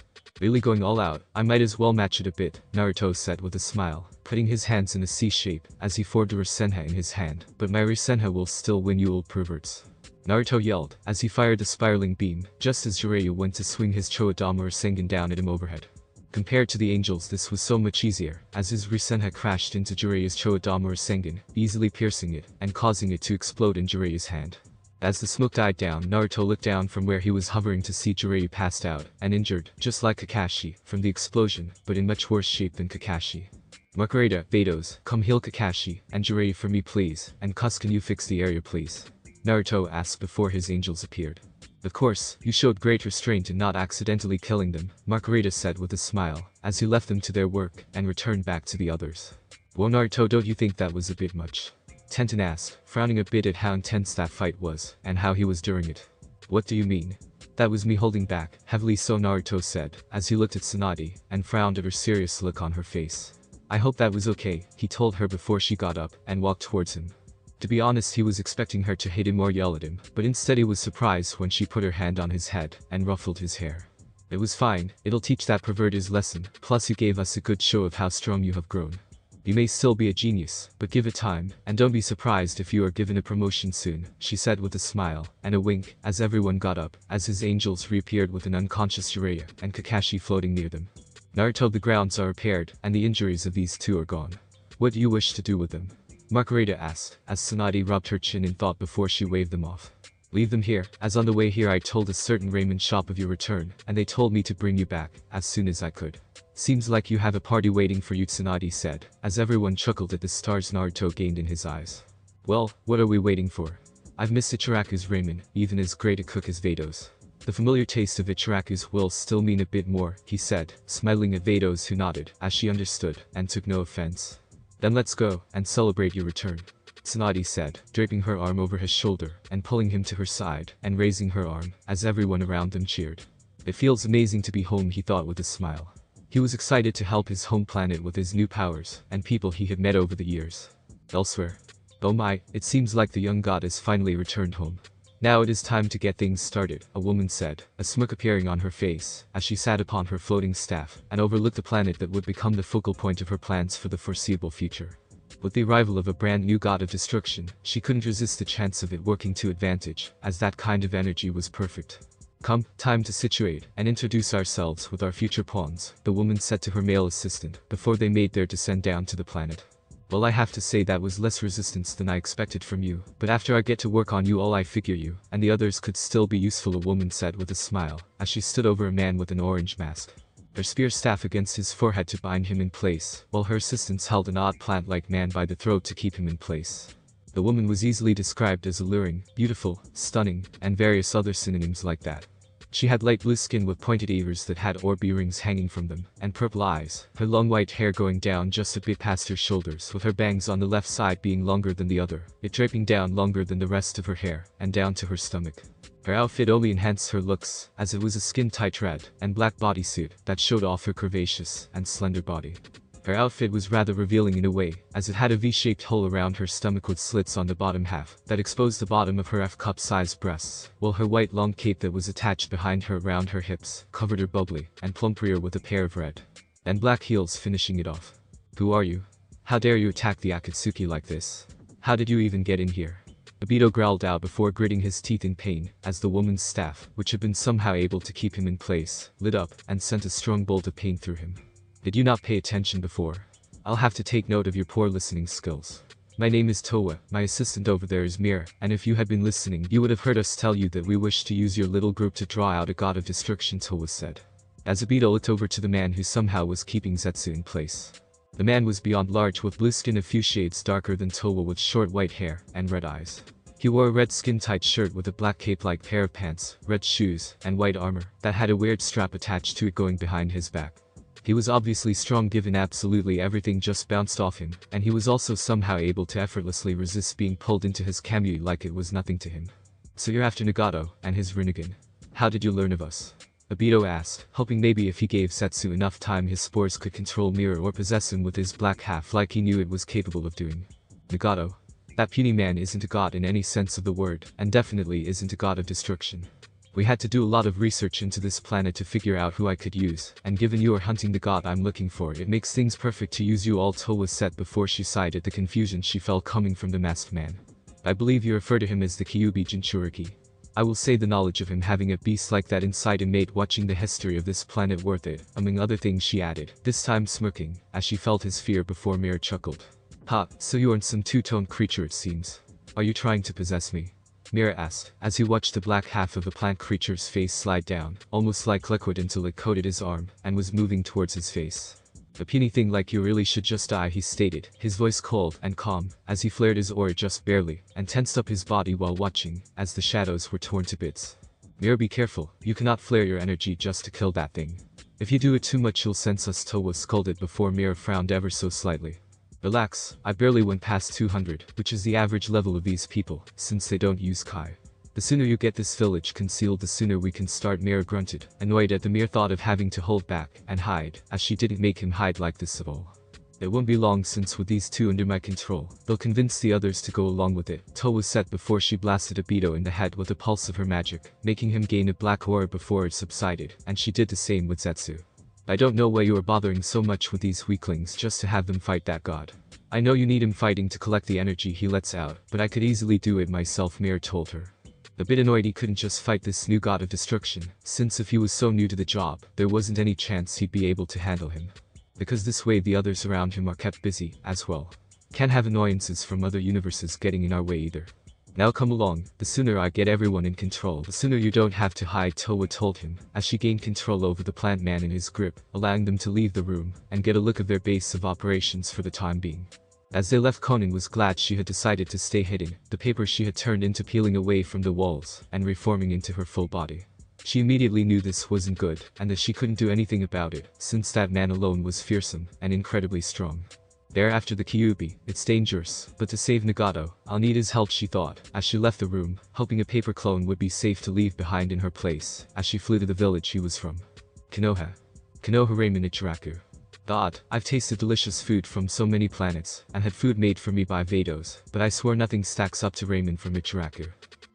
S1: Really going all out, I might as well match it a bit, Naruto said with a smile, putting his hands in a C shape, as he formed a Rasenha in his hand, but my Rasenha will still win you old perverts. Naruto yelled, as he fired the spiraling beam, just as Jiraiya went to swing his Chodama Rasengan down at him overhead. Compared to the angels this was so much easier, as his Rasenha crashed into Jiraiya's Chodama Rasengan, easily piercing it, and causing it to explode in Jiraiya's hand. As the smoke died down, Naruto looked down from where he was hovering to see Jiraiya passed out, and injured, just like Kakashi, from the explosion, but in much worse shape than Kakashi. Makureta, Vados, come heal Kakashi, and Jiraiya for me please, and Kus can you fix the area please? Naruto asked before his angels appeared. Of course, you showed great restraint in not accidentally killing them, Makureta said with a smile, as he left them to their work, and returned back to the others. Well Naruto, don't you think that was a bit much? Tenten asked, frowning a bit at how intense that fight was, and how he was during it. What do you mean? That was me holding back, heavily so Naruto said, as he looked at Tsunade, and frowned at her serious look on her face. I hope that was okay, he told her before she got up, and walked towards him. To be honest, he was expecting her to hate him or yell at him, but instead he was surprised when she put her hand on his head, and ruffled his hair. It was fine, it'll teach that pervert his lesson, plus you gave us a good show of how strong you have grown. You may still be a genius, but give it time, and don't be surprised if you are given a promotion soon, she said with a smile, and a wink, as everyone got up, as his angels reappeared with an unconscious Jiraiya, and Kakashi floating near them. Naruto, the grounds are repaired, and the injuries of these two are gone. What do you wish to do with them? Margarita asked, as Tsunade rubbed her chin in thought before she waved them off. Leave them here, as on the way here I told a certain raiment shop of your return, and they told me to bring you back, as soon as I could. Seems like you have a party waiting for you, Tsunade said, as everyone chuckled at the stars Naruto gained in his eyes. Well, what are we waiting for? I've missed Ichiraku's ramen, even as great a cook as Vados. The familiar taste of Ichiraku's will still mean a bit more, he said, smiling at Vados who nodded, as she understood, and took no offense. Then let's go, and celebrate your return, Tsunade said, draping her arm over his shoulder, and pulling him to her side, and raising her arm, as everyone around them cheered. It feels amazing to be home, he thought with a smile. He was excited to help his home planet with his new powers, and people he had met over the years. Elsewhere. Oh my, it seems like the young god has finally returned home. Now it is time to get things started, a woman said, a smirk appearing on her face, as she sat upon her floating staff, and overlooked the planet that would become the focal point of her plans for the foreseeable future. With the arrival of a brand new god of destruction, she couldn't resist the chance of it working to advantage, as that kind of energy was perfect. Come, time to situate, and introduce ourselves with our future pawns, the woman said to her male assistant, before they made their descent down to the planet. Well, I have to say that was less resistance than I expected from you, but after I get to work on you all I figure you, and the others could still be useful, a woman said with a smile, as she stood over a man with an orange mask. Her spear staff against his forehead to bind him in place, while her assistants held an odd plant-like man by the throat to keep him in place. The woman was easily described as alluring, beautiful, stunning, and various other synonyms like that. She had light blue skin with pointed ears that had orb earrings hanging from them, and purple eyes, her long white hair going down just a bit past her shoulders, with her bangs on the left side being longer than the other, it draping down longer than the rest of her hair, and down to her stomach. Her outfit only enhanced her looks, as it was a skin-tight red and black bodysuit that showed off her curvaceous and slender body. Her outfit was rather revealing in a way, as it had a V-shaped hole around her stomach with slits on the bottom half that exposed the bottom of her F-cup-sized breasts, while her white long cape that was attached behind her around her hips covered her bubbly and plump rear with a pair of red and black heels finishing it off. Who are you? How dare you attack the Akatsuki like this? How did you even get in here? Obito growled out before gritting his teeth in pain, as the woman's staff, which had been somehow able to keep him in place, lit up and sent a strong bolt of pain through him. Did you not pay attention before? I'll have to take note of your poor listening skills. My name is Towa, my assistant over there is Mira, and if you had been listening you would have heard us tell you that we wish to use your little group to draw out a god of destruction, Towa said. As Obito looked over to the man who somehow was keeping Zetsu in place. The man was beyond large with blue skin a few shades darker than Towa with short white hair and red eyes. He wore a red skin-tight shirt with a black cape-like pair of pants, red shoes, and white armor that had a weird strap attached to it going behind his back. He was obviously strong given absolutely everything just bounced off him, and he was also somehow able to effortlessly resist being pulled into his kamui like it was nothing to him. So you're after Nagato and his Rinnegan. How did you learn of us? Obito asked, hoping maybe if he gave Zetsu enough time his spores could control Mirror or possess him with his black half like he knew it was capable of doing. Nagato. That puny man isn't a god in any sense of the word, and definitely isn't a god of destruction. We had to do a lot of research into this planet to figure out who I could use, and given you are hunting the god I'm looking for, it makes things perfect to use you all, Towa said before she sighed at the confusion she felt coming from the masked man. I believe you refer to him as the Kyuubi Jinchuriki. I will say the knowledge of him having a beast like that inside him made watching the history of this planet worth it, among other things she added, this time smirking, as she felt his fear before Mira chuckled. Ha, so you aren't some two-toned creature it seems. Are you trying to possess me? Mira asked, as he watched the black half of a plant creature's face slide down, almost like liquid until it coated his arm, and was moving towards his face. A puny thing like you really should just die, he stated, his voice cold and calm, as he flared his aura just barely, and tensed up his body while watching, as the shadows were torn to bits. Mira, be careful, you cannot flare your energy just to kill that thing. If you do it too much you'll sense us, Towa scolded before Mira frowned ever so slightly. Relax, I barely went past 200, which is the average level of these people, since they don't use Kai. The sooner you get this village concealed the sooner we can start, Mira grunted, annoyed at the mere thought of having to hold back and hide, as she didn't make him hide like this at all. It won't be long since with these two under my control, they'll convince the others to go along with it. Toe was set before she blasted Obito in the head with a pulse of her magic, making him gain a black aura before it subsided, and she did the same with Zetsu. I don't know why you are bothering so much with these weaklings just to have them fight that god. I know you need him fighting to collect the energy he lets out, but I could easily do it myself, Mira told her. A bit annoyed he couldn't just fight this new god of destruction, since if he was so new to the job, there wasn't any chance he'd be able to handle him. Because this way the others around him are kept busy, as well. Can't have annoyances from other universes getting in our way either. Now come along, the sooner I get everyone in control, the sooner you don't have to hide, Towa told him, as she gained control over the plant man in his grip, allowing them to leave the room, and get a look of their base of operations for the time being. As they left, Conan was glad she had decided to stay hidden, the paper she had turned into peeling away from the walls, and reforming into her full body. She immediately knew this wasn't good, and that she couldn't do anything about it, since that man alone was fearsome, and incredibly strong. Thereafter the Kyuubi, it's dangerous, but to save Nagato, I'll need his help, she thought, as she left the room, hoping a paper clone would be safe to leave behind in her place, as she flew to the village he was from. Konoha. Konoha Ramen Ichiraku. God, I've tasted delicious food from so many planets, and had food made for me by Vados, but I swear nothing stacks up to ramen from Ichiraku.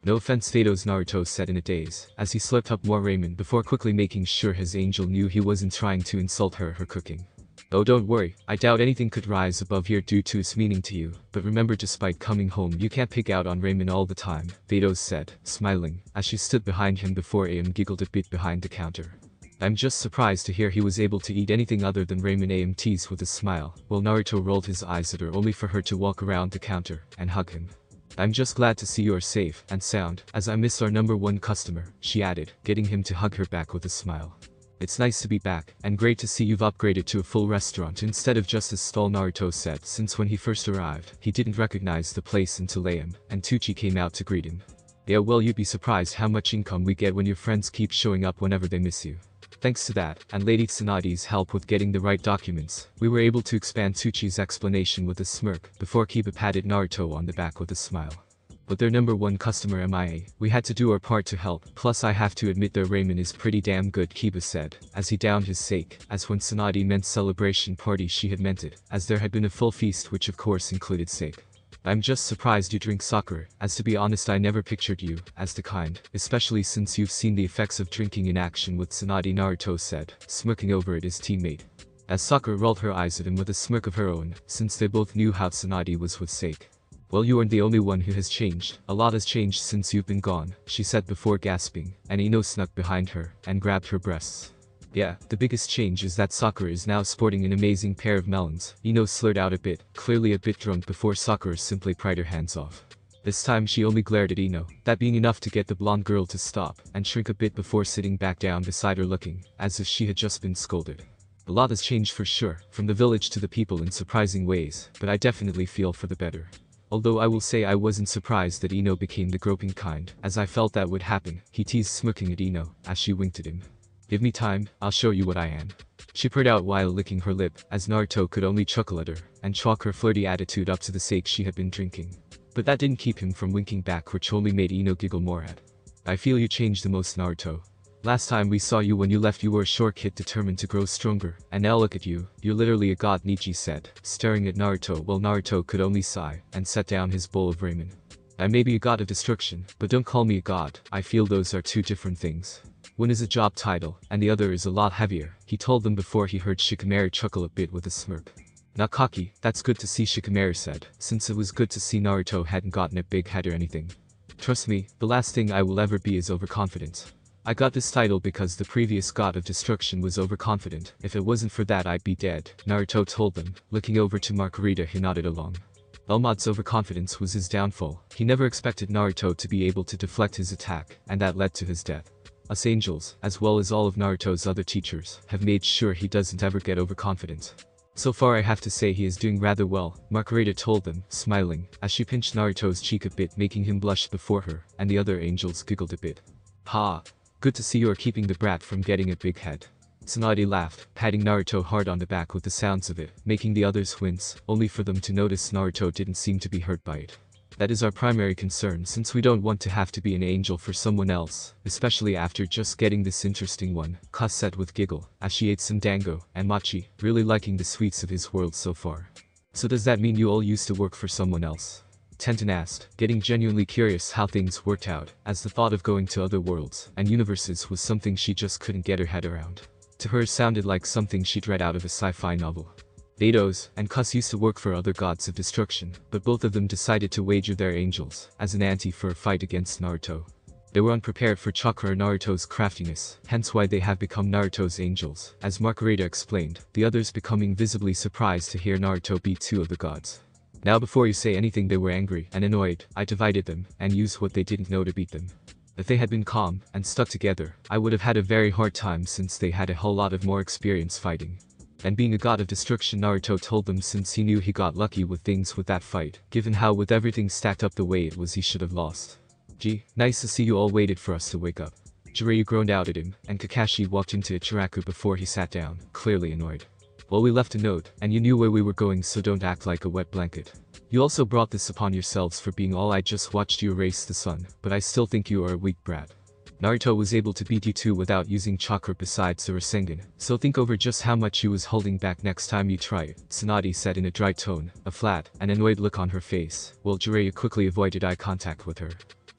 S1: No offense, Vados, Naruto said in a daze, as he slurped up more ramen before quickly making sure his angel knew he wasn't trying to insult her cooking. Oh, don't worry, I doubt anything could rise above here due to its meaning to you, but remember, despite coming home you can't pick out on ramen all the time, Vados said, smiling, as she stood behind him before Am giggled a bit behind the counter. I'm just surprised to hear he was able to eat anything other than ramen, Am teased with a smile, while Naruto rolled his eyes at her only for her to walk around the counter and hug him. I'm just glad to see you're safe and sound, as I miss our #1 customer, she added, getting him to hug her back with a smile. It's nice to be back, and great to see you've upgraded to a full restaurant instead of just a stall, Naruto said, since when he first arrived, he didn't recognize the place until Am and Tucci came out to greet him. Yeah, well, you'd be surprised how much income we get when your friends keep showing up whenever they miss you. Thanks to that, and Lady Tsunade's help with getting the right documents, we were able to expand Tucci's explanation with a smirk, before Kiba patted Naruto on the back with a smile. But their #1 customer MIA, we had to do our part to help, plus I have to admit their ramen is pretty damn good, Kiba said, as he downed his sake, as when Tsunade meant celebration party she had meant it, as there had been a full feast which of course included sake. I'm just surprised you drink sake, as to be honest I never pictured you as the kind, especially since you've seen the effects of drinking in action with Tsunade, Naruto said, smirking over at his teammate. As Sakura rolled her eyes at him with a smirk of her own, since they both knew how Tsunade was with sake. Well, you aren't the only one who has changed, a lot has changed since you've been gone, she said before gasping, and Ino snuck behind her, and grabbed her breasts. Yeah, the biggest change is that Sakura is now sporting an amazing pair of melons, Ino slurred out a bit, clearly a bit drunk before Sakura simply pried her hands off. This time she only glared at Ino, that being enough to get the blonde girl to stop, and shrink a bit before sitting back down beside her looking, as if she had just been scolded. A lot has changed for sure, from the village to the people in surprising ways, but I definitely feel for the better. Although I will say I wasn't surprised that Ino became the groping kind, as I felt that would happen, he teased, smirking at Ino, as she winked at him. Give me time, I'll show you what I am. She purred out while licking her lip, as Naruto could only chuckle at her, and chalk her flirty attitude up to the sake she had been drinking. But that didn't keep him from winking back, which only made Ino giggle more at. I feel you changed the most, Naruto. Last time we saw you when you left you were a short kid determined to grow stronger, and now look at you, you're literally a god, Nietzsche said, staring at Naruto while Naruto could only sigh, and set down his bowl of ramen. I may be a god of destruction, but don't call me a god, I feel those are two different things. One is a job title, and the other is a lot heavier, he told them before he heard Shikamaru chuckle a bit with a smirk. Not cocky, that's good to see, Shikamaru said, since it was good to see Naruto hadn't gotten a big head or anything. Trust me, the last thing I will ever be is overconfident. I got this title because the previous god of destruction was overconfident, if it wasn't for that I'd be dead, Naruto told them, looking over to Margarita who nodded along. Elmad's overconfidence was his downfall, he never expected Naruto to be able to deflect his attack, and that led to his death. Us angels, as well as all of Naruto's other teachers, have made sure he doesn't ever get overconfident. So far I have to say he is doing rather well, Margarita told them, smiling, as she pinched Naruto's cheek a bit making him blush before her, and the other angels giggled a bit. Ha! Good to see you are keeping the brat from getting a big head. Tsunade laughed, patting Naruto hard on the back with the sounds of it, making the others wince, only for them to notice Naruto didn't seem to be hurt by it. That is our primary concern since we don't want to have to be an angel for someone else, especially after just getting this interesting one, Ka said with giggle, as she ate some dango and mochi, really liking the sweets of his world so far. So does that mean you all used to work for someone else? Tenten asked, getting genuinely curious how things worked out, as the thought of going to other worlds and universes was something she just couldn't get her head around. To her it sounded like something she'd read out of a sci-fi novel. Vados and Kus used to work for other gods of destruction, but both of them decided to wager their angels as an ante for a fight against Naruto. They were unprepared for Chakra or Naruto's craftiness, hence why they have become Naruto's angels, as Margarita explained, the others becoming visibly surprised to hear Naruto beat two of the gods. Now before you say anything, they were angry and annoyed. I divided them and used what they didn't know to beat them. If they had been calm and stuck together, I would have had a very hard time since they had a whole lot of more experience fighting. And being a god of destruction, Naruto told them, since he knew he got lucky with things with that fight, given how with everything stacked up the way it was he should have lost. Gee, nice to see you all waited for us to wake up. Jiraiya groaned out at him, and Kakashi walked into Ichiraku before he sat down, clearly annoyed. Well, we left a note, and you knew where we were going, so don't act like a wet blanket. You also brought this upon yourselves for being all. I just watched you erase the sun, but I still think you are a weak brat. Naruto was able to beat you too without using chakra besides the Rasengan, so think over just how much you was holding back next time you try it, Tsunade said in a dry tone, a flat and annoyed look on her face, while Jiraiya quickly avoided eye contact with her.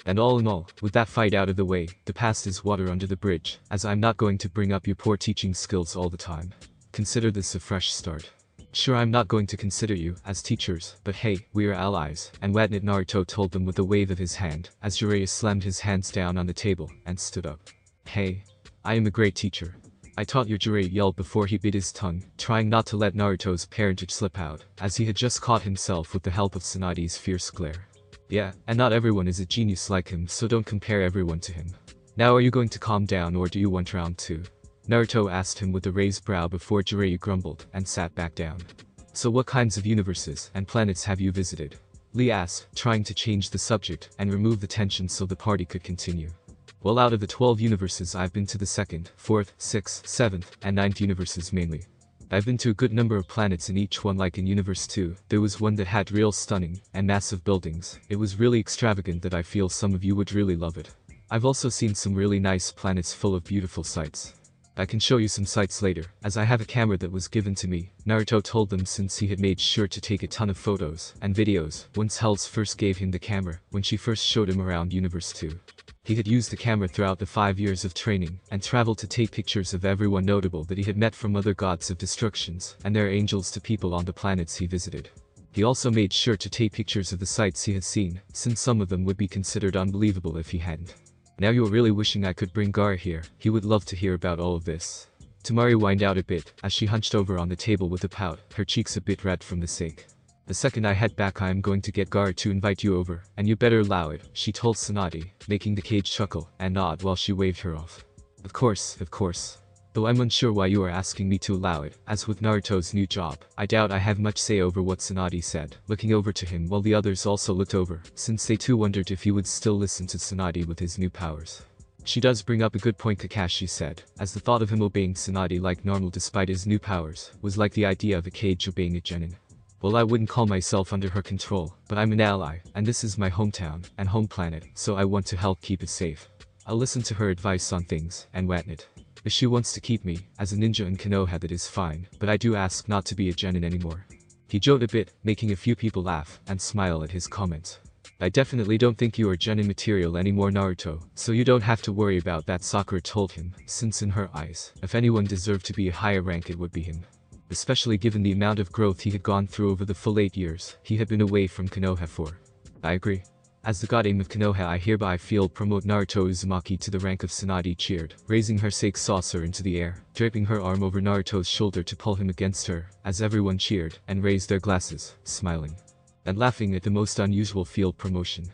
S1: And all in all, with that fight out of the way, the past is water under the bridge, as I'm not going to bring up your poor teaching skills all the time. Consider this a fresh start. Sure, I'm not going to consider you as teachers, but hey, we are allies, and Wadnit, Naruto told them with a wave of his hand, as Jiraiya slammed his hands down on the table and stood up. Hey, I am a great teacher. I taught you, Jiraiya yelled before he bit his tongue, trying not to let Naruto's parentage slip out, as he had just caught himself with the help of Tsunade's fierce glare. Yeah, and not everyone is a genius like him, so don't compare everyone to him. Now are you going to calm down, or do you want round 2? Naruto asked him with a raised brow before Jiraiya grumbled and sat back down. So what kinds of universes and planets have you visited? Lee asked, trying to change the subject and remove the tension so the party could continue. Well, out of the 12 universes, I've been to the 2nd, 4th, 6th, 7th, and 9th universes mainly. I've been to a good number of planets in each one. Like in Universe 2, there was one that had real stunning and massive buildings. It was really extravagant that I feel some of you would really love it. I've also seen some really nice planets full of beautiful sights. I can show you some sights later, as I have a camera that was given to me, Naruto told them, since he had made sure to take a ton of photos and videos once Hells first gave him the camera when she first showed him around Universe 2. He had used the camera throughout the 5 years of training and traveled to take pictures of everyone notable that he had met, from other gods of destructions and their angels to people on the planets he visited. He also made sure to take pictures of the sights he had seen, since some of them would be considered unbelievable if he hadn't. Now you're really wishing I could bring Gar here. He would love to hear about all of this. Tamari whined out a bit as she hunched over on the table with a pout, her cheeks a bit red from the sake. The second I head back, I am going to get Gar to invite you over, and you better allow it, she told Tsunade, making the cage chuckle and nod while she waved her off. Of course. Though I'm unsure why you are asking me to allow it, as with Naruto's new job, I doubt I have much say over what Tsunade said, looking over to him while the others also looked over, since they too wondered if he would still listen to Tsunade with his new powers. She does bring up a good point, Kakashi said, as the thought of him obeying Tsunade like normal despite his new powers was like the idea of a cage obeying a genin. Well, I wouldn't call myself under her control, but I'm an ally, and this is my hometown and home planet, so I want to help keep it safe. I'll listen to her advice on things, and Watnit. If she wants to keep me as a ninja in Konoha, that is fine, but I do ask not to be a genin anymore. He joked a bit, making a few people laugh and smile at his comments. I definitely don't think you are genin material anymore, Naruto, so you don't have to worry about that, Sakura told him, since in her eyes, if anyone deserved to be a higher rank, it would be him. Especially given the amount of growth he had gone through over the full 8 years he had been away from Konoha for. I agree. As the god aim of Konoha, I hereby feel promote Naruto Uzumaki to the rank of Tsunade cheered, raising her sake saucer into the air, draping her arm over Naruto's shoulder to pull him against her, as everyone cheered and raised their glasses, smiling and laughing at the most unusual field promotion.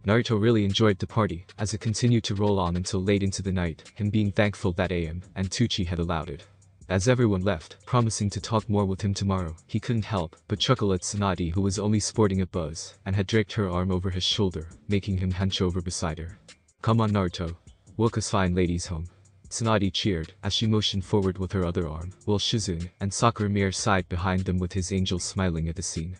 S1: Naruto really enjoyed the party, as it continued to roll on until late into the night, him being thankful that AM and Tucci had allowed it. As everyone left, promising to talk more with him tomorrow, he couldn't help but chuckle at Tsunade, who was only sporting a buzz and had draped her arm over his shoulder, making him hunch over beside her. Come on, Naruto. Walk us fine ladies home. Tsunade cheered as she motioned forward with her other arm, while Shizune and Sakura Mir sighed behind them with his angel smiling at the scene.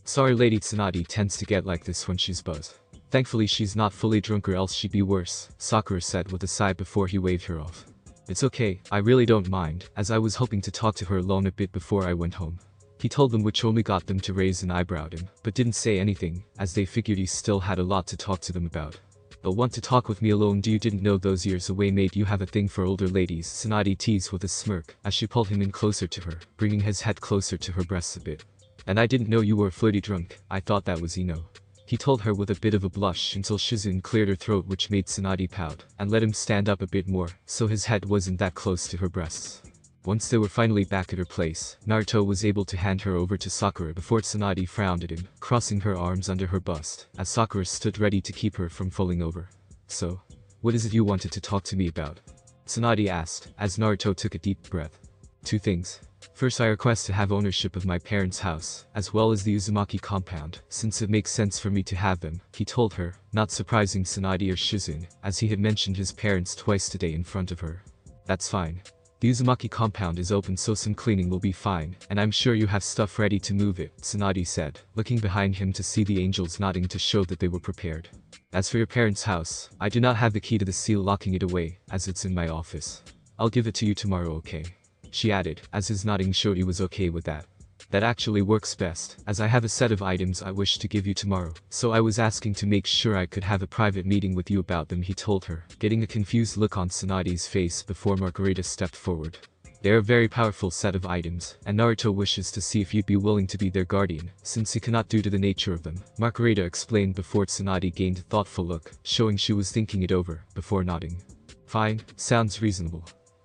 S1: Sorry Lady Tsunade tends to get like this when she's buzzed. Thankfully she's not fully drunk or else she'd be worse, Sakura said with a sigh before he waved her off. It's okay, I really don't mind, as I was hoping to talk to her alone a bit before I went home. He told them, which only got them to raise an eyebrow at him, but didn't say anything, as they figured he still had a lot to talk to them about. They'll want to talk with me alone. Do you didn't know those years away made you have a thing for older ladies? Tsunade teased with a smirk, as she pulled him in closer to her, bringing his head closer to her breasts a bit. And I didn't know you were flirty drunk, I thought that was Ino. He told her with a bit of a blush until Shizune cleared her throat, which made Tsunade pout, and let him stand up a bit more, so his head wasn't that close to her breasts. Once they were finally back at her place, Naruto was able to hand her over to Sakura before Tsunade frowned at him, crossing her arms under her bust, as Sakura stood ready to keep her from falling over. So, what is it you wanted to talk to me about? Tsunade asked, as Naruto took a deep breath. Two things. First, I request to have ownership of my parents' house, as well as the Uzumaki compound, since it makes sense for me to have them, he told her, not surprising Tsunade or Shizune, as he had mentioned his parents twice today in front of her. That's fine. The Uzumaki compound is open, so some cleaning will be fine, and I'm sure you have stuff ready to move it, Tsunade said, looking behind him to see the angels nodding to show that they were prepared. As for your parents' house, I do not have the key to the seal locking it away, as it's in my office. I'll give it to you tomorrow, okay? She added, as his nodding showed he was okay with that. That actually works best, as I have a set of items I wish to give you tomorrow, so I was asking to make sure I could have a private meeting with you about them, he told her, getting a confused look on Tsunade's face before Margarita stepped forward. They are a very powerful set of items, and Naruto wishes to see if you'd be willing to be their guardian, since he cannot due to the nature of them, Margarita explained before Tsunade gained a thoughtful look, showing she was thinking it over, before nodding. Fine, sounds reasonable.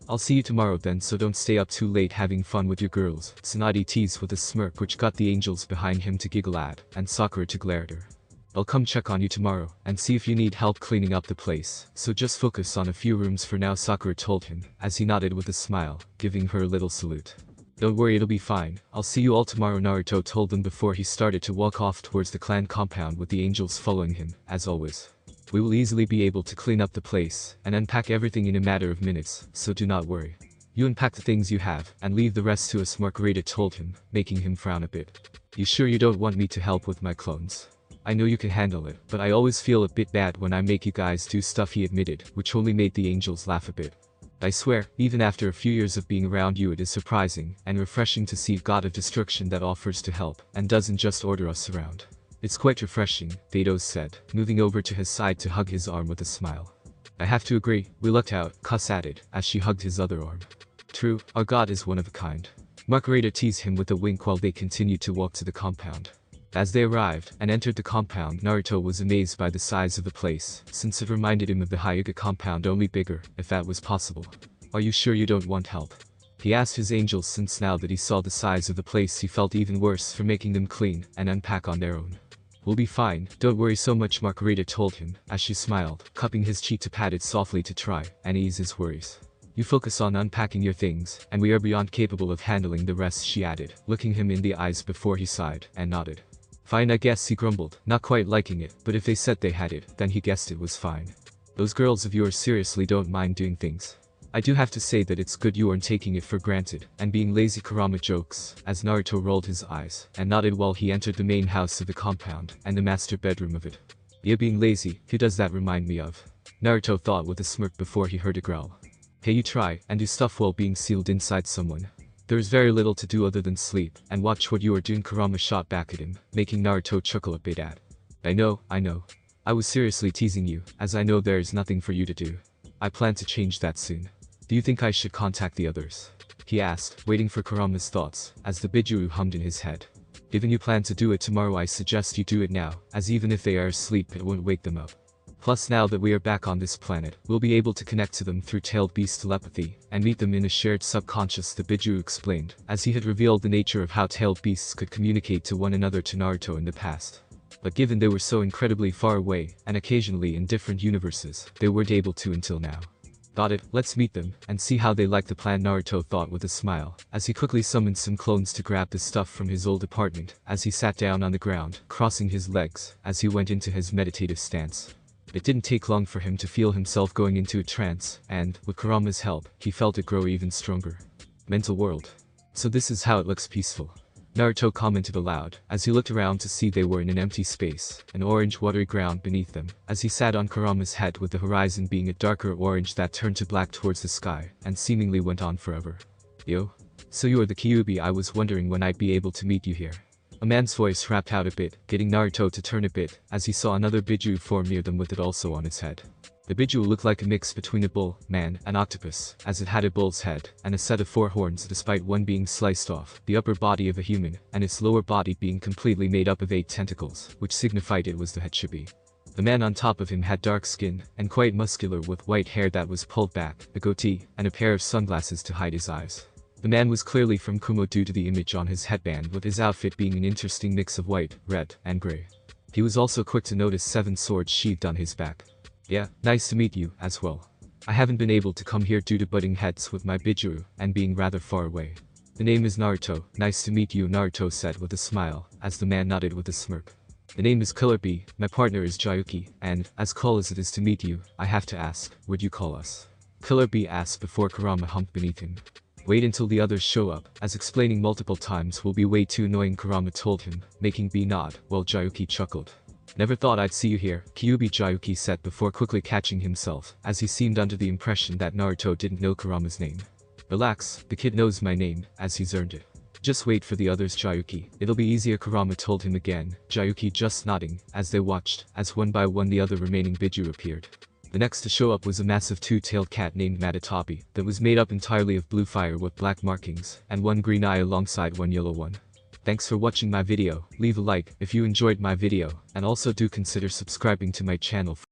S1: I'll see you tomorrow then, so don't stay up too late having fun with your girls, Tsunade teased with a smirk which got the angels behind him to giggle at, and Sakura to glare at her. I'll come check on you tomorrow, and see if you need help cleaning up the place, so just focus on a few rooms for now, Sakura told him, as he nodded with a smile, giving her a little salute. Don't worry, it'll be fine, I'll see you all tomorrow, Naruto told them before he started to walk off towards the clan compound with the angels following him, as always. We will easily be able to clean up the place, and unpack everything in a matter of minutes, so do not worry. You unpack the things you have, and leave the rest to us, Margarita told him, making him frown a bit. You sure you don't want me to help with my clones? I know you can handle it, but I always feel a bit bad when I make you guys do stuff, he admitted, which only made the angels laugh a bit. I swear, even after a few years of being around you, it is surprising and refreshing to see a god of destruction that offers to help, and doesn't just order us around. It's quite refreshing, Vados said, moving over to his side to hug his arm with a smile. I have to agree, we lucked out, Cuss added, as she hugged his other arm. True, our god is one of a kind. Margarita teased him with a wink while they continued to walk to the compound. As they arrived and entered the compound, Naruto was amazed by the size of the place, since it reminded him of the Hyuga compound, only bigger, if that was possible. Are you sure you don't want help? He asked his angels, since now that he saw the size of the place he felt even worse for making them clean and unpack on their own. We'll be fine, don't worry so much, Margarita told him, as she smiled, cupping his cheek to pat it softly to try and ease his worries. You focus on unpacking your things, and we are beyond capable of handling the rest, she added, looking him in the eyes before he sighed and nodded. Fine, I guess, he grumbled, not quite liking it, but if they said they had it, then he guessed it was fine. Those girls of yours seriously don't mind doing things. I do have to say that it's good you aren't taking it for granted and being lazy, Kurama jokes, as Naruto rolled his eyes and nodded while he entered the main house of the compound and the master bedroom of it. Yeah, being lazy, who does that remind me of? Naruto thought with a smirk before he heard a growl. Hey, you try and do stuff while being sealed inside someone. There is very little to do other than sleep and watch what you are doing, Kurama shot back at him, making Naruto chuckle a bit at. I know. I was seriously teasing you, as I know there is nothing for you to do. I plan to change that soon. Do you think I should contact the others? He asked, waiting for Kurama's thoughts, as the Bijuu hummed in his head. Given you plan to do it tomorrow, I suggest you do it now, as even if they are asleep it won't wake them up. Plus, now that we are back on this planet, we'll be able to connect to them through tailed beast telepathy, and meet them in a shared subconscious, the Bijuu explained, as he had revealed the nature of how tailed beasts could communicate to one another to Naruto in the past. But given they were so incredibly far away, and occasionally in different universes, they weren't able to until now. Got it, let's meet them, and see how they like the plan, Naruto thought with a smile, as he quickly summoned some clones to grab the stuff from his old apartment, as he sat down on the ground, crossing his legs, as he went into his meditative stance. It didn't take long for him to feel himself going into a trance, and, with Kurama's help, he felt it grow even stronger. Mental world. So this is how it looks, peaceful. Naruto commented aloud, as he looked around to see they were in an empty space, an orange watery ground beneath them, as he sat on Kurama's head with the horizon being a darker orange that turned to black towards the sky, and seemingly went on forever. Yo? So you are the Kyuubi. I was wondering when I'd be able to meet you here. A man's voice rapped out a bit, getting Naruto to turn a bit, as he saw another Biju form near them with it also on its head. The Biju looked like a mix between a bull, man, and octopus, as it had a bull's head, and a set of 4 horns despite one being sliced off, the upper body of a human, and its lower body being completely made up of 8 tentacles, which signified it was the head should be. The man on top of him had dark skin, and quite muscular with white hair that was pulled back, a goatee, and a pair of sunglasses to hide his eyes. The man was clearly from Kumo due to the image on his headband, with his outfit being an interesting mix of white, red, and gray. He was also quick to notice 7 swords sheathed on his back. Yeah, nice to meet you, as well. I haven't been able to come here due to butting heads with my Bijuru, and being rather far away. The name is Naruto. Nice to meet you, Naruto said with a smile, as the man nodded with a smirk. The name is Killer B, my partner is Jayuki, and, as cool as it is to meet you, I have to ask, would you call us? Killer B asked before Kurama humped beneath him. Wait until the others show up, as explaining multiple times will be way too annoying, Kurama told him, making B nod, while Jayuki chuckled. Never thought I'd see you here, Kyuubi, Jayuki said before quickly catching himself, as he seemed under the impression that Naruto didn't know Kurama's name. Relax, the kid knows my name, as he's earned it. Just wait for the others, Jayuki, it'll be easier, Kurama told him again, Jayuki just nodding, as they watched, as one by one the other remaining Biju appeared. The next to show up was a massive 2-tailed cat named Matatabi, that was made up entirely of blue fire with black markings, and 1 green eye alongside 1 yellow one. Thanks for watching my video, leave a like if you enjoyed my video, and also do consider subscribing to my channel for